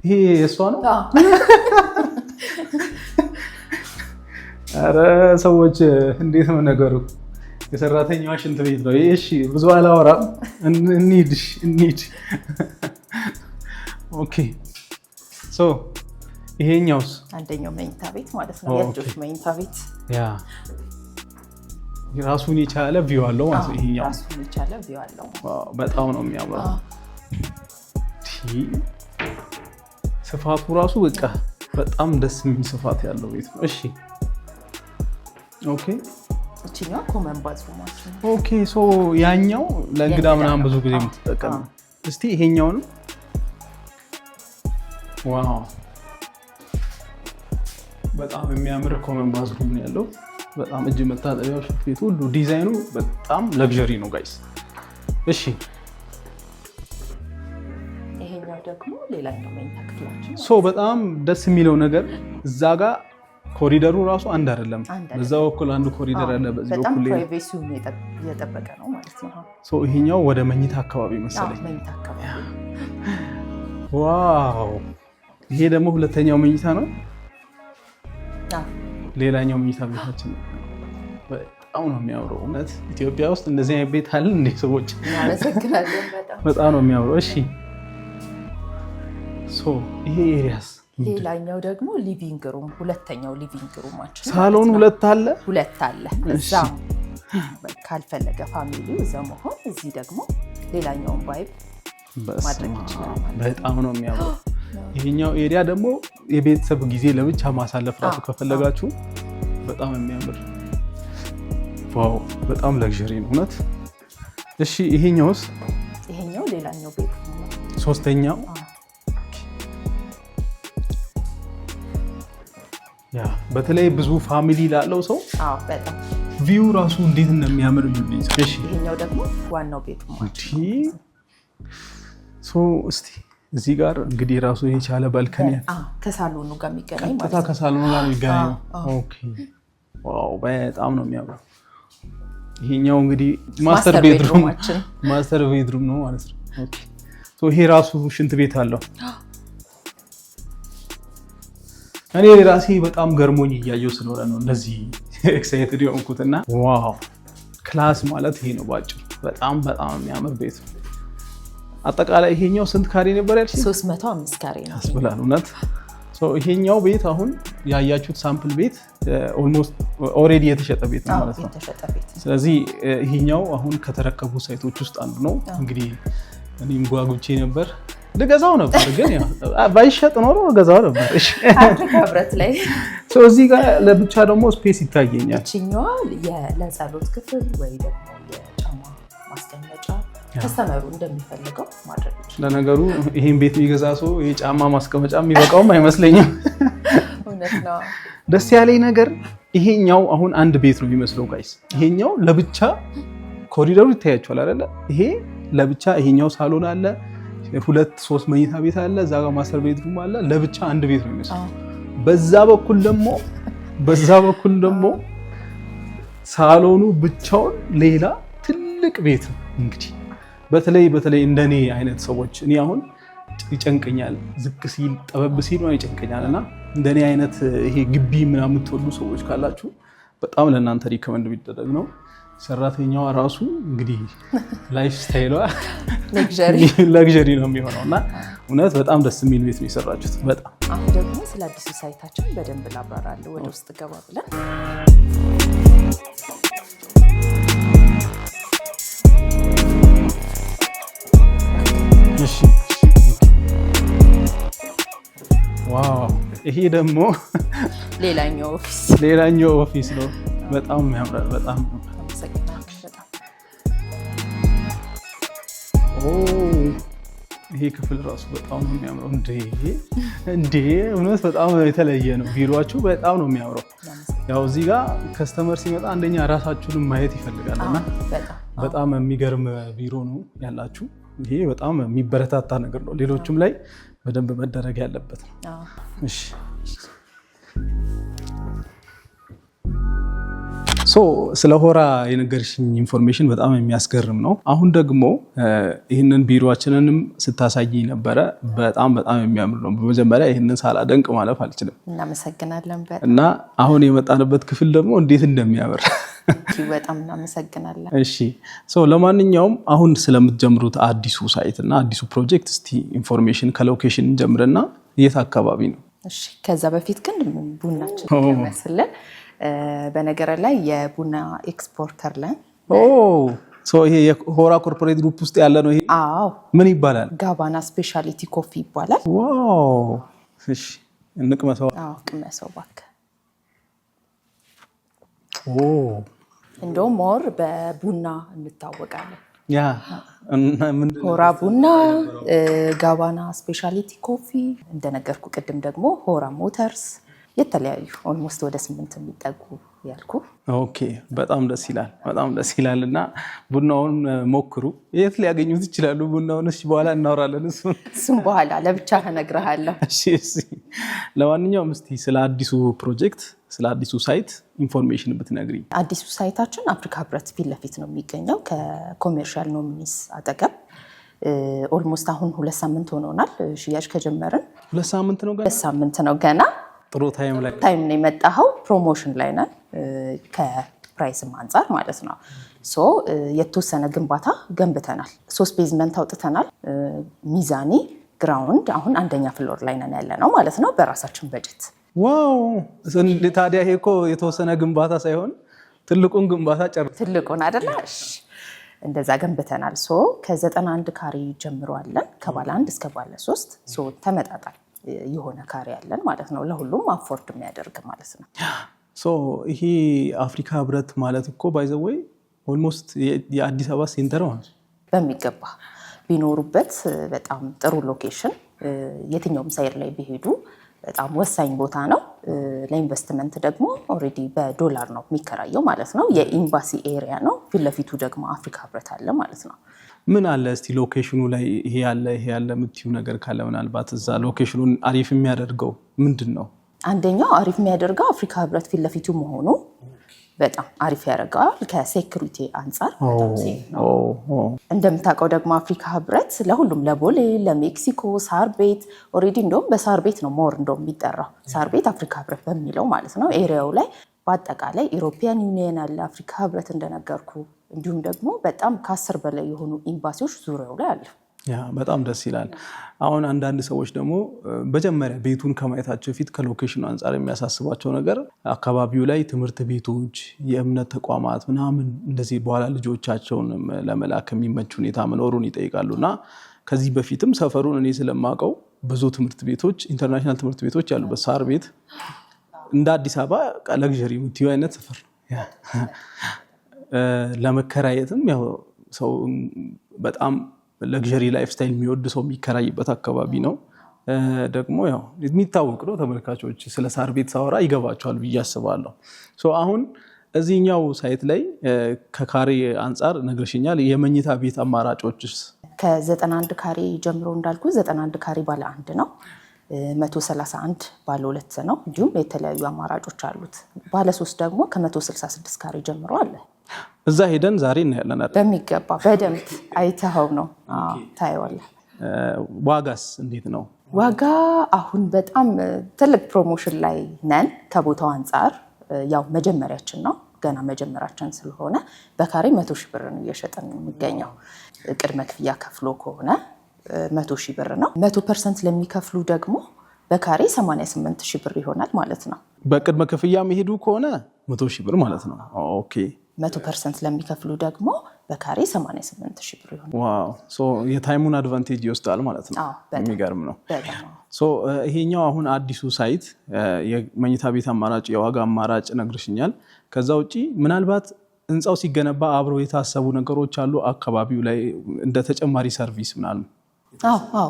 A: ይሄ የእሷ ነው። ኧረ ሰዎች እንዴት ነው ነገሩ? የሰራተኛዋ ሽንት ቤት ነው። እሺ ብዙ አላወራም። እንሂድ። ኦኬ ይሄኛውስ?
F: አንደኛው መኝታ ቤት ማለት ነው። የልጆች መኝታ ቤት
A: ራሱን የቻለ ቪው አለው ማለት ነው። ይሄኛው
F: ራሱን የቻለ ቪው አለው።
A: በጣም ነው የሚያምረው። ስፋቱ ራሱ በቃ በጣም ደስ የሚል ስፋት ያለው ቤት ነው። እሺ ኦኬ
F: እቺኛው ኮመን ባዝሩማችን።
A: ኦኬ ያኛው ለእንግዳ ምናምን ብዙ ጊዜ የምትጠቀም። እስቲ ይሄኛውን ዋው በጣም የሚያምር ኮመን ባዝሩም ነው ያለው። በጣም እጅ መታጠቢያው፣ ሽንት ቤት ሁሉ ዲዛይኑ በጣም ለግዠሪ ነው ጋይስ። እሺ
F: ይሄኛው ደግሞ ሌላኛው መኝታ ክፍላችን።
A: በጣም ደስ የሚለው ነገር እዛ ጋር ኮሪደሩ ራሱ አንድ አይደለም። በዛ በኩል አንድ ኮሪደር አለ፣ በዚህ በኩል
F: በጣም ፕራይቬሲውን እየጠበቀ ነው ማለት ነው።
A: ይሄኛው ወደ መኝታ አካባቢ መሰለኝ።
F: መኝታ አካባቢ።
A: ዋው ይሄ ደግሞ ሁለተኛው መኝታ ነው። ሌላኛው መኝታ ቤታችን ነው። በጣም ነው የሚያምረው። እውነት ኢትዮጵያ ውስጥ እንደዚህ አይነት ቤት አለ እንዴ ሰዎች? በጣም ነው የሚያምረው። እሺ ይሄ ኤሪያስ
F: ሌላኛው ደግሞ ሊቪንግ ሩም፣ ሁለተኛው ሊቪንግ ሩማችን።
A: ሳሎን ሁለት አለ።
F: እዛ ካልፈለገ ፋሚሊው እዛ መሆን፣ እዚህ ደግሞ ሌላኛውን ቫይብ ማድረግ ይችላል።
A: በጣም ነው የሚያምረው። ይሄኛው ኤሪያ ደግሞ የቤተሰብ ጊዜ ለብቻ ማሳለፍ ራሱ ከፈለጋችሁ በጣም የሚያምር ዋው፣ በጣም ለግዠሪ ነው እውነት። እሺ ይሄኛውስ?
F: ይሄኛው ሌላኛው ቤት
A: ሶስተኛው ያ በተለይ ብዙ ፋሚሊ ላለው ሰው
F: በጣም
A: ቪው ራሱ እንዴት እንደሚያምር ልጅ። እሺ
F: ይሄኛው ደግሞ ዋናው ቤት
A: እስቲ እዚህ ጋር እንግዲህ ራሱ የቻለ ባልከኒ
F: ከሳሎኑ ጋር የሚገናኝ
A: ማለት ነው። ከሳሎኑ ጋር የሚገናኝ ኦኬ። ዋው በጣም ነው የሚያምረው። ይሄኛው እንግዲህ ማስተር ቤድሩም ነው ማለት ነው። ኦኬ ይሄ ራሱ ሽንት ቤት አለው። እኔ ራሴ በጣም ገርሞኝ እያየሁ ስለሆነ ነው እንደዚህ ኤክሳይትድ የሆንኩትና ዋው ክላስ ማለት ይሄ ነው ባጭሩ። በጣም የሚያምር ቤት ነው። አጠቃላይ ይሄኛው ስንት ካሬ ነበር ያልሽ?
F: 305 ካሬ ነው
A: ያስብላል እውነት። ይሄኛው ቤት አሁን ያያችሁት ሳምፕል ቤት ኦልሞስት ኦልሬዲ የተሸጠ ቤት ነው ማለት ነው። ስለዚህ ይሄኛው አሁን ከተረከቡ ሳይቶች ውስጥ አንዱ ነው። እንግዲህ እኔም ጓጉቼ ነበር ልገዛው ነበር፣ ግን ባይሸጥ ኖሮ ገዛው ነበር። እሺ
F: አፍሪካ ህብረት ላይ
A: እዚህ ጋር ለብቻ ደግሞ ስፔስ ይታየኛል።
F: እቺኛዋ ለጸሎት ክፍል ወይ ደግሞ የጫማ ማስቀመጫ ከስተመሩ እንደሚፈልገው ማድረግ ይችላል።
A: ለነገሩ ይሄን ቤት የሚገዛ ሰው የጫማ ማስቀመጫ የሚበቃውም አይመስለኝም።
F: እውነት ነው።
A: ደስ ያለኝ ነገር ይሄኛው አሁን አንድ ቤት ነው የሚመስለው ጋይስ። ይሄኛው ለብቻ ኮሪደሩ ይታያቸዋል አይደለ? ይሄ ለብቻ ይሄኛው ሳሎን አለ፣ 2-3 መኝታ ቤት አለ፣ እዛ ጋር ማስተር ቤድሩም አለ። ለብቻ አንድ ቤት ነው የሚመስለው። በዛ በኩል ደግሞ ሳሎኑ ብቻውን ሌላ ትልቅ ቤት ነው። እንግዲህ በተለይ እንደኔ አይነት ሰዎች እኔ አሁን ይጨንቀኛል፣ ዝቅ ሲል ጠበብ ሲል ነው ይጨንቀኛል። እና እንደኔ አይነት ይሄ ግቢ ምናምን የምትወዱ ሰዎች ካላችሁ በጣም ለእናንተ ሪከመንድ የሚደረግ ነው። ሰራተኛዋ ራሱ እንግዲህ ላይፍ ስታይሏ ለግዠሪ ነው የሚሆነው እና እውነት በጣም ደስ የሚል ቤት ነው የሰራችሁት። በጣም
F: አሁን ደግሞ ስለ አዲሱ ሳይታችን በደንብ ላብራራለሁ። ወደ ውስጥ ገባ ብለን
A: እሺ ዋው ይሄ ደግሞ ሌላኛው ኦፊስ ነው። በጣም ያምራል። በጣም ይሄ ክፍል ራሱ በጣም ነው የሚያምረው። እንዴ እውነት በጣም የተለየ ነው። ቢሮአችሁ በጣም ነው የሚያምረው። ያው እዚህ ጋር ከስተመር ሲመጣ አንደኛ ራሳችሁንም ማየት ይፈልጋልና በጣም የሚገርም ቢሮ ነው ያላችሁ። ይሄ በጣም የሚበረታታ ነገር ነው። ሌሎችም ላይ በደንብ መደረግ ያለበት ነው። እሺ ስለ ሆራ የነገርሽኝ ኢንፎርሜሽን በጣም የሚያስገርም ነው። አሁን ደግሞ ይህንን ቢሮአችንንም ስታሳይኝ ነበረ። በጣም የሚያምር ነው። በመጀመሪያ ይህንን ሳላደንቅ ማለፍ አልችልም።
F: እናመሰግናለን።
A: እና አሁን የመጣንበት ክፍል ደግሞ እንዴት እንደሚያምር
F: በጣም እናመሰግናለን።
A: እሺ ለማንኛውም አሁን ስለምትጀምሩት አዲሱ ሳይት እና አዲሱ ፕሮጀክት እስቲ ኢንፎርሜሽን ከሎኬሽን ጀምርና የት አካባቢ ነው?
F: እሺ ከዛ በፊት ግን ቡናችን ለመስለን በነገር ላይ የቡና ኤክስፖርተር ላይ
A: ይሄ የሆራ ኮርፖሬት ግሩፕ ውስጥ ያለ ነው። ይሄ ምን ይባላል?
F: ጋባና ስፔሻሊቲ ኮፊ ይባላል።
A: ዋው እሺ እንቅመሰው።
F: ቅመሰው እባክህ። እንደውም ሞር በቡና እንታወቃለን። ሆራ ቡና፣ ጋባና ስፔሻሊቲ ኮፊ፣ እንደነገርኩ ቅድም ደግሞ ሆራ ሞተርስ፣ የተለያዩ ኦልሞስት ወደ 8 የሚጠጉ ያልኩ።
A: ኦኬ በጣም ደስ ይላል። እና ቡናውን ሞክሩ። የት ሊያገኙት ይችላሉ ቡናውን? እሺ በኋላ እናወራለን።
F: እሱም በኋላ ለብቻ እነግርሃለሁ።
A: እሺ ለማንኛውም እስቲ ስለ አዲሱ ፕሮጀክት ስለ አዲሱ ሳይት ኢንፎርሜሽን ብትነግሪኝ።
F: አዲሱ ሳይታችን አፍሪካ ህብረት ፊት ለፊት ነው የሚገኘው ከኮሜርሻል ኖሚኒስ አጠገብ። ኦልሞስት አሁን 2 ሳምንት ሆኖናል ሽያጭ ከጀመርን።
A: 2 ሳምንት ነው ገና?
F: 2 ሳምንት ነው ገና።
A: ጥሩ ታይም
F: ነው የመጣኸው። ፕሮሞሽን ላይ ነን ከፕራይስም አንጻር ማለት ነው። የተወሰነ ግንባታ ገንብተናል። 3 ቤዝመንት አውጥተናል። ሚዛኒ ግራውንድ አሁን 1ኛ ፍሎር ላይ ነን ያለ ነው ማለት ነው በራሳችን በጀት።
A: ዋው ታዲያ ይሄ እኮ የተወሰነ ግንባታ ሳይሆን ትልቁን ግንባታ ጨርሰናል።
F: ትልቁን አይደለ? እንደዛ ገንብተናል። ከ91 ካሬ ጀምሮ አለን ከባለ 1 እስከ ባለ 3 ተመጣጣኝ የሆነ ካሬ አለን ማለት ነው። ለሁሉም አፎርድ የሚያደርግ ማለት ነው።
A: ይሄ አፍሪካ ህብረት ማለት እኮ ባይ ዘ ወይ ኦልሞስት የአዲስ አበባ ሴንተር ማለት
F: በሚገባ ቢኖሩበት በጣም ጥሩ ሎኬሽን የትኛውም ሳይድ ላይ ቢሄዱ በጣም ወሳኝ ቦታ ነው። ለኢንቨስትመንት ደግሞ ኦሬዲ በዶላር ነው የሚከራየው ማለት ነው። የኤምባሲ ኤሪያ ነው። ፊት ለፊቱ ደግሞ አፍሪካ ህብረት አለ ማለት ነው።
A: ምን አለ እስቲ ሎኬሽኑ ላይ ይሄ ያለ የምትዩ ነገር ካለ ምናልባት እዛ ሎኬሽኑን አሪፍ የሚያደርገው ምንድነው?
F: አንደኛው አሪፍ የሚያደርገው አፍሪካ ህብረት ፊት ለፊቱ መሆኑ በጣም አሪፍ ያደርገዋል። ከሴኩሪቲ አንጻር በጣም ሴፍ ነው። እንደምታውቀው ደግሞ አፍሪካ ህብረት ለሁሉም ለቦሌ፣ ለሜክሲኮ፣ ሳር ቤት ኦሬዲ እንደውም በሳር ቤት ነው ሞር እንደውም የሚጠራው ሳር ቤት አፍሪካ ህብረት በሚለው ማለት ነው። ኤሪያው ላይ በአጠቃላይ ኢሮፒያን ዩኒየን አለ፣ አፍሪካ ህብረት እንደነገርኩ፣ እንዲሁም ደግሞ በጣም ከ10 በላይ የሆኑ ኤምባሲዎች ዙሪያው ላይ አሉ።
A: ያ በጣም ደስ ይላል። አሁን አንዳንድ ሰዎች ደግሞ መጀመሪያ ቤቱን ከማየታቸው ፊት ከሎኬሽኑ አንጻር የሚያሳስባቸው ነገር አካባቢው ላይ ትምህርት ቤቶች፣ የእምነት ተቋማት ምናምን እንደዚህ በኋላ ልጆቻቸውን ለመላክ የሚመች ሁኔታ መኖሩን ይጠይቃሉና ከዚህ በፊትም ሰፈሩን እኔ ስለማውቀው ብዙ ትምህርት ቤቶች ኢንተርናሽናል ትምህርት ቤቶች ያሉበት ሳር ቤት እንደ አዲስ አበባ ለግዠሪ የምትይው አይነት ሰፈር ነው። ለመከራየትም ያው ሰው በጣም ለግዠሪ ላይፍ ስታይል የሚወድ ሰው የሚከራይበት አካባቢ ነው። ደግሞ ያው የሚታወቅ ነው። ተመልካቾች ስለ ሳር ቤት ሳወራ ይገባቸዋል ብዬ አስባለሁ። አሁን እዚህኛው ሳይት ላይ ከካሬ አንጻር ነግረሽኛል። የመኝታ ቤት አማራጮችስ?
F: ከ91 ካሬ ጀምሮ እንዳልኩ 91 ካሬ ባለ 1 ነው። 131 ባለ 2 ነው። እንዲሁም የተለያዩ አማራጮች አሉት። ባለ 3 ደግሞ ከ166 ካሬ ጀምሮ አለ።
A: እዛ ሄደን ዛሬ እናያለን።
F: በሚገባ በደንብ አይተኸው ነው ታየዋለህ።
A: ዋጋስ እንዴት ነው?
F: ዋጋ አሁን በጣም ትልቅ ፕሮሞሽን ላይ ነን። ከቦታው አንጻር ያው መጀመሪያችን ነው፣ ገና መጀመራችን ስለሆነ በካሬ 100 ሺህ ብር ነው እየሸጠን የሚገኘው። ቅድመ ክፍያ ከፍሎ ከሆነ 100 ሺህ ብር ነው። 100% ለሚከፍሉ ደግሞ በካሬ 88 ሺህ ብር ይሆናል ማለት ነው።
A: በቅድመ ክፍያ መሄዱ ከሆነ 100 ሺህ ብር ማለት ነው። ኦኬ
F: 100% ለሚከፍሉ ደግሞ በካሬ 88 ሺህ ብር ይሆናል።
A: ዋው የታይሙን አድቫንቴጅ ይወስዳል ማለት ነው። የሚገርም ነው። ይሄኛው አሁን አዲሱ ሳይት የመኝታ ቤት አማራጭ፣ የዋጋ አማራጭ ነግርሽኛል። ከዛ ውጪ ምናልባት ህንፃው ሲገነባ አብረው የታሰቡ ነገሮች አሉ አካባቢው ላይ እንደ ተጨማሪ ሰርቪስ ምናምን?
F: አዎ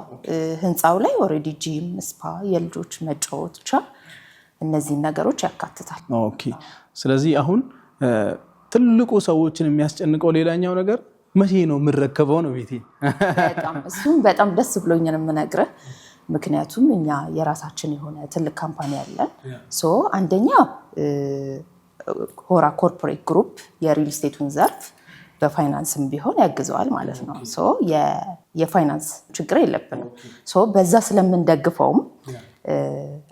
F: ህንፃው ላይ ኦሬዲ ጂም፣ ስፓ፣ የልጆች መጫወቻ እነዚህን ነገሮች ያካትታል።
A: ኦኬ ስለዚህ አሁን ትልቁ ሰዎችን የሚያስጨንቀው ሌላኛው ነገር መቼ ነው የምረከበው ነው ቤቴ።
F: እሱም በጣም ደስ ብሎኝ ነው የምነግርህ። ምክንያቱም እኛ የራሳችን የሆነ ትልቅ ካምፓኒ አለን። አንደኛ ሆራ ኮርፖሬት ግሩፕ የሪል ስቴቱን ዘርፍ በፋይናንስም ቢሆን ያግዘዋል ማለት ነው። የፋይናንስ ችግር የለብንም። በዛ ስለምንደግፈውም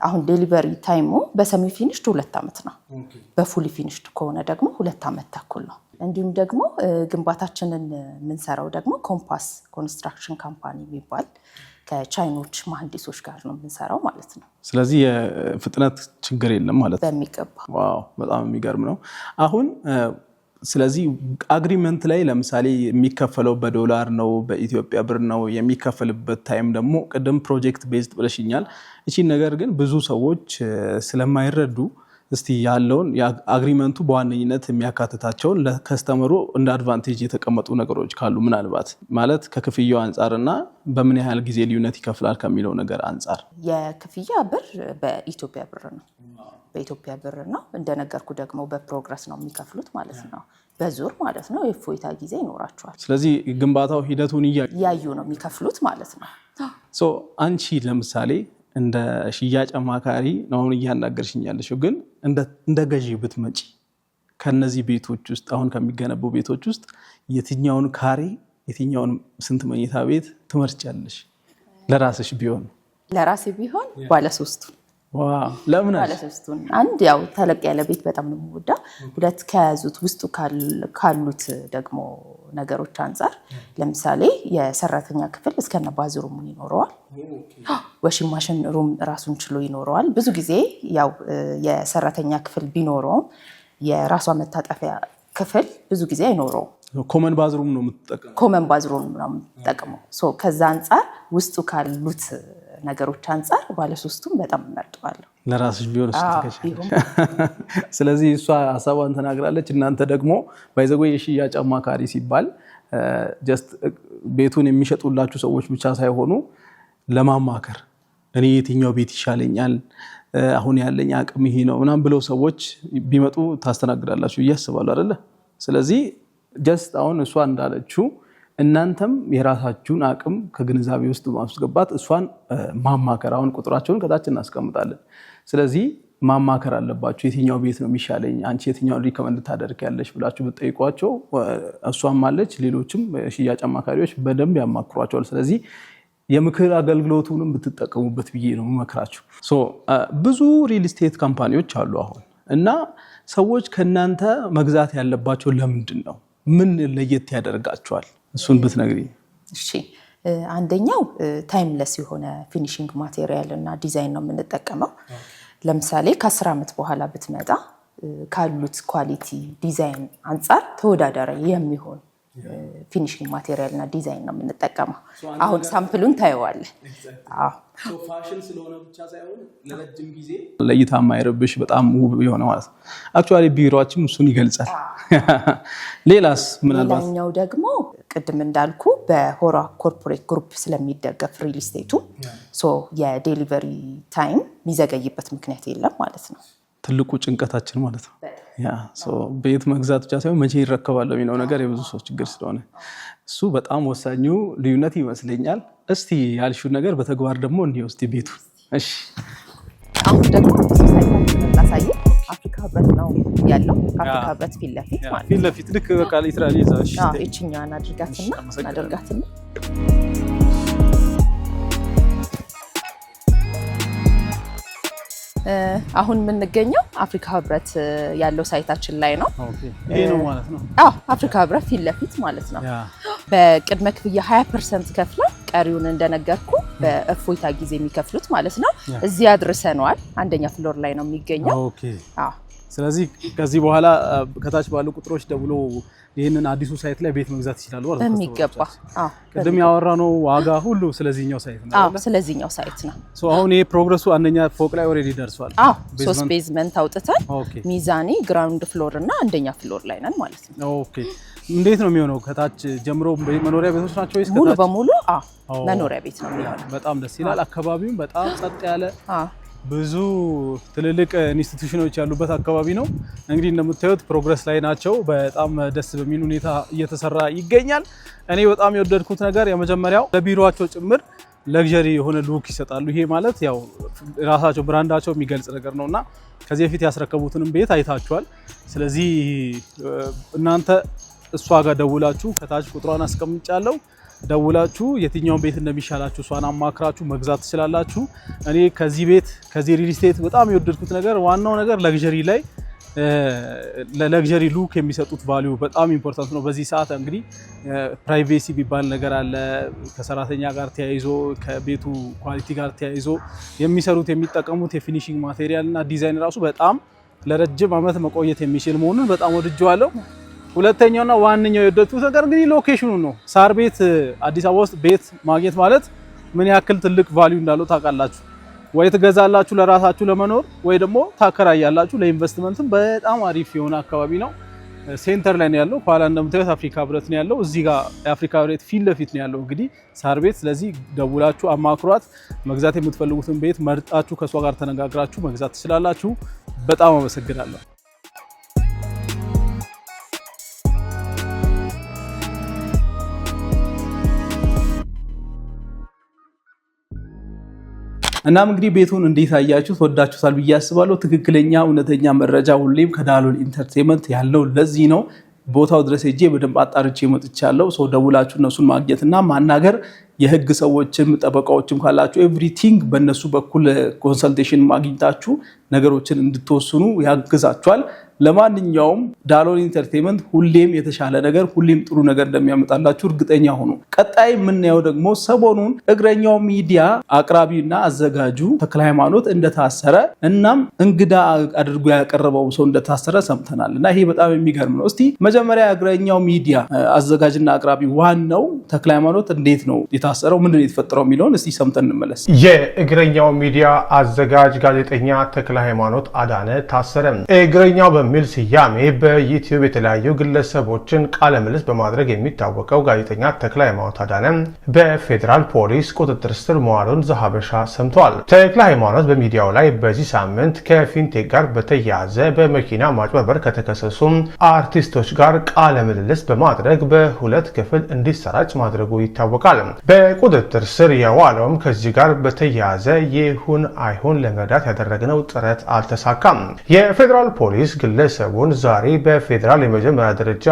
F: አሁን ዴሊቨሪ ታይሙ በሰሚ ፊኒሽድ 2 ዓመት ነው። በፉሊ ፊኒሽድ ከሆነ ደግሞ 2 ዓመት ተኩል ነው። እንዲሁም ደግሞ ግንባታችንን የምንሰራው ደግሞ ኮምፓስ ኮንስትራክሽን ካምፓኒ የሚባል ከቻይኖች መሐንዲሶች ጋር ነው የምንሰራው ማለት ነው።
A: ስለዚህ የፍጥነት ችግር የለም ማለት ነው።
F: በሚገባ።
A: ዋው በጣም የሚገርም ነው። አሁን ስለዚህ አግሪመንት ላይ ለምሳሌ የሚከፈለው በዶላር ነው በኢትዮጵያ ብር ነው የሚከፈልበት ታይም ደግሞ ቅድም ፕሮጀክት ቤዝድ ብለሽኛል። እቺን ነገር ግን ብዙ ሰዎች ስለማይረዱ እስቲ ያለውን አግሪመንቱ በዋነኝነት የሚያካትታቸውን ለከስተመሩ እንደ አድቫንቴጅ የተቀመጡ ነገሮች ካሉ ምናልባት ማለት ከክፍያው አንጻርና በምን ያህል ጊዜ ልዩነት ይከፍላል ከሚለው ነገር አንጻር።
F: የክፍያ ብር በኢትዮጵያ ብር ነው። በኢትዮጵያ ብር ነው እንደነገርኩ ደግሞ በፕሮግረስ ነው የሚከፍሉት ማለት ነው። በዙር ማለት ነው። የፎይታ ጊዜ ይኖራቸዋል። ስለዚህ
A: ግንባታው ሂደቱን
F: እያዩ ነው የሚከፍሉት ማለት ነው።
A: አንቺ ለምሳሌ እንደ ሽያጭ አማካሪ ነው እያናገርሽኛለሽ፣ ግን እንደ ገዢ ብትመጪ ከነዚህ ቤቶች ውስጥ አሁን ከሚገነቡ ቤቶች ውስጥ የትኛውን ካሬ የትኛውን ስንት መኝታ ቤት ትመርጫለሽ? ለራስሽ ቢሆን?
F: ለራሴ ቢሆን ባለ 3ቱ።
A: ለምን
F: ባለ 3ቱን? አንድ ያው ተለቅ ያለ ቤት በጣም ነው የምወደው። 2 ከያዙት ውስጡ ካሉት ደግሞ ነገሮች አንጻር ለምሳሌ የሰራተኛ ክፍል እስከነ ባዝሩም ይኖረዋል። ዋሽንግ ማሽን ሩም ራሱን ችሎ ይኖረዋል። ብዙ ጊዜ ያው የሰራተኛ ክፍል ቢኖረውም የራሷ መታጠፊያ ክፍል ብዙ ጊዜ አይኖረውም።
A: ኮመን ባዝሩም ነው የምትጠቀመው?
F: ኮመን ባዝሩም ነው የምትጠቀመው። ከዛ አንጻር ውስጡ ካሉት ነገሮች አንጻር ባለ 3ቱን በጣም እመርጠዋለሁ።
A: ለራስሽ ቢሆን ስለዚህ እሷ ሀሳቧን ተናግራለች። እናንተ ደግሞ ባይዘጎ የሽያጭ አማካሪ ሲባል ጀስት ቤቱን የሚሸጡላችሁ ሰዎች ብቻ ሳይሆኑ ለማማከር እኔ የትኛው ቤት ይሻለኛል አሁን ያለኝ አቅም ይሄ ነው ምናምን ብለው ሰዎች ቢመጡ ታስተናግዳላችሁ እያስባሉ አይደለ? ስለዚህ ጀስት አሁን እሷ እንዳለችው እናንተም የራሳችሁን አቅም ከግንዛቤ ውስጥ ማስገባት እሷን ማማከር አሁን ቁጥራቸውን ከታች እናስቀምጣለን። ስለዚህ ማማከር አለባችሁ። የትኛው ቤት ነው የሚሻለኝ አንቺ የትኛውን ሪከመንድ ታደርጊያለሽ ብላችሁ ብትጠይቋቸው እሷም አለች ሌሎችም ሽያጭ አማካሪዎች በደንብ ያማክሯቸዋል። ስለዚህ የምክር አገልግሎቱንም ብትጠቀሙበት ብዬ ነው መከራችሁ። ብዙ ሪል ስቴት ካምፓኒዎች አሉ አሁን እና ሰዎች ከናንተ መግዛት ያለባቸው ለምንድን ነው? ምን ለየት ያደርጋቸዋል? እሱን ብትነግሪኝ።
F: እሺ አንደኛው ታይምለስ የሆነ ፊኒሺንግ ማቴሪያል እና ዲዛይን ነው የምንጠቀመው። ለምሳሌ ከ10 ዓመት በኋላ ብትመጣ ካሉት ኳሊቲ ዲዛይን አንፃር ተወዳዳሪ የሚሆን ፊኒሺንግ ማቴሪያል እና ዲዛይን ነው የምንጠቀመው። አሁን ሳምፕሉን ታየዋለህ።
A: ፋሽን ስለሆነ ብቻ ሳይሆን ለረጅም ጊዜ ለእይታ የማይረብሽ በጣም ውብ የሆነ ማለት ነው። አክቹዋሊ ቢሮአችን እሱን ይገልጻል። ሌላስ ምናልባት?
F: ሌላኛው ደግሞ ቅድም እንዳልኩ በሆራ ኮርፖሬት ግሩፕ ስለሚደገፍ ሪል ስቴቱ የዴሊቨሪ ታይም የሚዘገይበት ምክንያት የለም ማለት ነው።
A: ትልቁ ጭንቀታችን ማለት ነው። ቤት መግዛት ብቻ ሳይሆን መቼ ይረከባለሁ የሚለው ነገር የብዙ ሰው ችግር ስለሆነ እሱ በጣም ወሳኙ ልዩነት ይመስለኛል። እስቲ ያልሽው ነገር በተግባር ደግሞ እንዲህ ውስጥ ቤቱ እሺ።
F: አሁን ደግሞ ሶሳይታችንን ላሳየ። አፍሪካ ህብረት ነው ያለው። ከአፍሪካ ህብረት ፊት ለፊት ማለት
A: ፊት ለፊት ልክ በቃ ሊትራሊ እዛሽ
F: እቺኛዋን አድርጋትና አሁን የምንገኘው አፍሪካ ህብረት ያለው ሳይታችን ላይ ነው።
A: ይሄ ነው ማለት ነው።
F: አፍሪካ ህብረት ፊት ለፊት ማለት ነው። በቅድመ ክፍያ 20% ከፍለው ቀሪውን እንደነገርኩ በእፎይታ ጊዜ የሚከፍሉት ማለት ነው። እዚህ አድርሰነዋል። አንደኛ ፍሎር ላይ ነው የሚገኘው።
A: ስለዚህ ከዚህ በኋላ ከታች ባሉ ቁጥሮች ደውሎ ይሄንን አዲሱ ሳይት ላይ ቤት መግዛት ይችላሉ ማለት ነው።
F: በሚገባ
A: ቅድም ያወራነው ዋጋ ሁሉ ስለዚህኛው ሳይት ነው አይደል?
F: ስለዚህኛው ሳይት ነው።
A: አሁን ይሄ ፕሮግረሱ አንደኛ ፎቅ ላይ ኦሬዲ ደርሷል።
F: 3 ቤዝመንት አውጥተን ሚዛኒ ግራውንድ ፍሎር እና አንደኛ ፍሎር ላይ ነን ማለት ነው።
A: እንዴት ነው የሚሆነው? ከታች ጀምሮ መኖሪያ ቤቶች ናቸው ወይስ
F: ሙሉ በሙሉ መኖሪያ ቤት ነው የሚሆነው?
A: በጣም ደስ ይላል። አካባቢውም በጣም ጸጥ ያለ ብዙ ትልልቅ ኢንስቲትዩሽኖች ያሉበት አካባቢ ነው። እንግዲህ እንደምታዩት ፕሮግረስ ላይ ናቸው። በጣም ደስ በሚል ሁኔታ እየተሰራ ይገኛል። እኔ በጣም የወደድኩት ነገር የመጀመሪያው ለቢሮአቸው ጭምር ለግዠሪ የሆነ ሉክ ይሰጣሉ። ይሄ ማለት ያው ራሳቸው ብራንዳቸው የሚገልጽ ነገር ነውና ከዚህ በፊት ያስረከቡትንም ቤት አይታችኋል። ስለዚህ እናንተ እሷ ጋር ደውላችሁ ከታች ቁጥሯን አስቀምጫለሁ ደውላችሁ የትኛውን ቤት እንደሚሻላችሁ እሷን አማክራችሁ መግዛት ትችላላችሁ። እኔ ከዚህ ቤት ከዚህ ሪል ስቴት በጣም የወደድኩት ነገር ዋናው ነገር ለግዠሪ ላይ ለለግዠሪ ሉክ የሚሰጡት ቫልዩ በጣም ኢምፖርታንት ነው። በዚህ ሰዓት እንግዲህ ፕራይቬሲ ቢባል ነገር አለ። ከሰራተኛ ጋር ተያይዞ ከቤቱ ኳሊቲ ጋር ተያይዞ የሚሰሩት የሚጠቀሙት የፊኒሺንግ ማቴሪያል እና ዲዛይን ራሱ በጣም ለረጅም ዓመት መቆየት የሚችል መሆኑን በጣም ወድጄዋለሁ። ሁለተኛውና ዋነኛው የወደድኩት ነገር እንግዲህ ሎኬሽኑ ነው። ሳር ቤት አዲስ አበባ ውስጥ ቤት ማግኘት ማለት ምን ያክል ትልቅ ቫልዩ እንዳለው ታውቃላችሁ። ወይ ትገዛላችሁ ለራሳችሁ ለመኖር ወይ ደግሞ ታከራያላችሁ ለኢንቨስትመንትም በጣም አሪፍ የሆነ አካባቢ ነው። ሴንተር ላይ ነው ያለው። ኋላ እንደምታዩት አፍሪካ ህብረት ነው ያለው። እዚህ ጋር የአፍሪካ ህብረት ፊት ለፊት ነው ያለው እንግዲህ ሳር ቤት። ስለዚህ ደውላችሁ አማክሯት። መግዛት የምትፈልጉትን ቤት መርጣችሁ ከሷ ጋር ተነጋግራችሁ መግዛት ትችላላችሁ። በጣም አመሰግናለሁ። እናም እንግዲህ ቤቱን እንዴት አያችሁት? ወዳችሁታል ብዬ አስባለሁ። ትክክለኛ እውነተኛ መረጃ ሁሌም ከዳሎል ኢንተርቴይንመንት ያለው ለዚህ ነው። ቦታው ድረስ ሄጄ በደንብ አጣርቼ መጥቻለሁ። ሰው ደውላችሁ እነሱን ማግኘትና ማናገር፣ የህግ ሰዎችም ጠበቃዎችም ካላችሁ ኤቭሪቲንግ በእነሱ በኩል ኮንሰልቴሽን ማግኘታችሁ ነገሮችን እንድትወስኑ ያግዛችኋል። ለማንኛውም ዳሎል ኢንተርቴይንመንት ሁሌም የተሻለ ነገር ሁሌም ጥሩ ነገር እንደሚያመጣላችሁ እርግጠኛ ሆኑ። ቀጣይ የምናየው ደግሞ ሰሞኑን እግረኛው ሚዲያ አቅራቢና አዘጋጁ ተክለሃይማኖት እንደታሰረ እናም እንግዳ አድርጎ ያቀረበው ሰው እንደታሰረ ሰምተናል እና ይሄ በጣም የሚገርም ነው። እስቲ መጀመሪያ እግረኛው ሚዲያ አዘጋጅና አቅራቢ ዋናው ተክለሃይማኖት እንዴት ነው የታሰረው? ምንድነው የተፈጠረው የሚለውን እስቲ ሰምተን እንመለስ።
C: የእግረኛው ሚዲያ አዘጋጅ ጋዜጠኛ ተክለሃይማኖት አዳነ ታሰረ። እግረኛው በሚል ስያሜ በዩቲዩብ የተለያዩ ግለሰቦችን ቃለ ምልልስ በማድረግ የሚታወቀው ጋዜጠኛ ተክለ ሃይማኖት አዳነ በፌዴራል ፖሊስ ቁጥጥር ስር መዋሉን ዘሀበሻ ሰምቷል። ተክለ ሃይማኖት በሚዲያው ላይ በዚህ ሳምንት ከፊንቴክ ጋር በተያያዘ በመኪና ማጭበርበር ከተከሰሱ አርቲስቶች ጋር ቃለ ምልልስ በማድረግ በሁለት ክፍል እንዲሰራጭ ማድረጉ ይታወቃል። በቁጥጥር ስር የዋለውም ከዚህ ጋር በተያያዘ ይሁን አይሁን ለመርዳት ያደረግነው ጥረት አልተሳካም። የፌዴራል ፖሊስ ግለሰቡን ዛሬ በፌዴራል የመጀመሪያ ደረጃ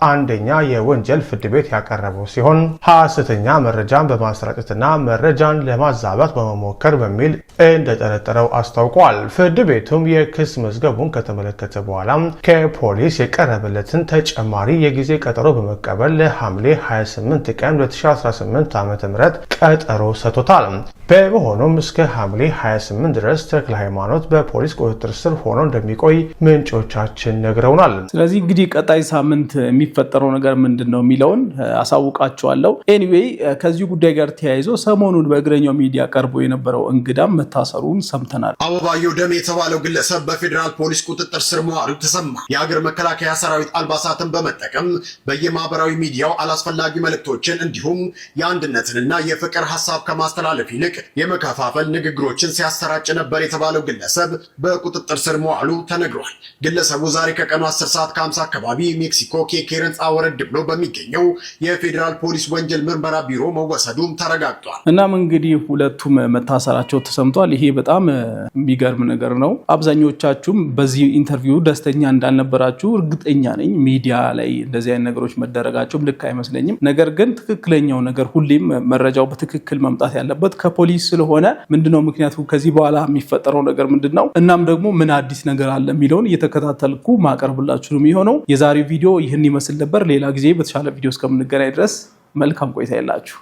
C: አንደኛ የወንጀል ፍርድ ቤት ያቀረበው ሲሆን ሐሰተኛ መረጃን በማሰራጨትና መረጃን ለማዛባት በመሞከር በሚል እንደጠረጠረው አስታውቋል። ፍርድ ቤቱም የክስ መዝገቡን ከተመለከተ በኋላ ከፖሊስ የቀረበለትን ተጨማሪ የጊዜ ቀጠሮ በመቀበል ለሐምሌ 28 ቀን 2018 ዓ.ም ቀጠሮ ሰጥቶታል። በመሆኑም እስከ ሐምሌ 28 ድረስ ተክለ ሃይማኖት በፖሊስ ቁጥጥር ስር ሆኖ እንደሚቆይ ምንጮቻችን ነግረውናል።
A: ስለዚህ እንግዲህ ቀጣይ ሳምንት የሚፈጠረው ነገር ምንድነው የሚለውን አሳውቃቸዋለሁ። ኤኒዌይ ከዚህ ጉዳይ ጋር ተያይዞ ሰሞኑን በእግረኛው ሚዲያ ቀርቦ የነበረው እንግዳም መታሰሩን ሰምተናል።
G: አበባየሁ ደም የተባለው ግለሰብ በፌዴራል ፖሊስ ቁጥጥር ስር መዋሉ ተሰማ። የሀገር መከላከያ ሰራዊት አልባሳትን በመጠቀም በየማህበራዊ ሚዲያው አላስፈላጊ መልእክቶችን እንዲሁም የአንድነትንና የፍቅር ሀሳብ ከማስተላለፍ ይልቅ የመከፋፈል ንግግሮችን ሲያሰራጭ ነበር የተባለው ግለሰብ በቁጥጥር ስር መዋሉ ተነግሯል። ግለሰቡ ዛሬ ከቀኑ 10 ሰዓት ከ50 አካባቢ ሜክሲኮ ኬኬር ህንፃ ወረድ ብሎ በሚገኘው የፌዴራል ፖሊስ ወንጀል ምርመራ ቢሮ መወሰዱም ተረጋግጧል።
A: እናም እንግዲህ ሁለቱም መታሰራቸው ተሰምቷል። ይሄ በጣም የሚገርም ነገር ነው። አብዛኞቻችሁም በዚህ ኢንተርቪው ደስተኛ እንዳልነበራችሁ እርግጠኛ ነኝ። ሚዲያ ላይ እንደዚህ አይነት ነገሮች መደረጋቸውም ልክ አይመስለኝም። ነገር ግን ትክክለኛው ነገር ሁሌም መረጃው በትክክል መምጣት ያለበት ከፖሊስ ስለሆነ ምንድነው ምክንያቱ ከዚህ በኋላ የሚፈጠረው ነገር ምንድነው እናም ደግሞ ምን አዲስ ነገር አለ የሚለውን እየተከታተልኩ ማቀርብላችሁ ነው የሚሆነው። የዛሬው ቪዲዮ ይህን ይመስል ነበር። ሌላ ጊዜ በተሻለ ቪዲዮ እስከምንገናኝ ድረስ መልካም ቆይታ ይላችሁ።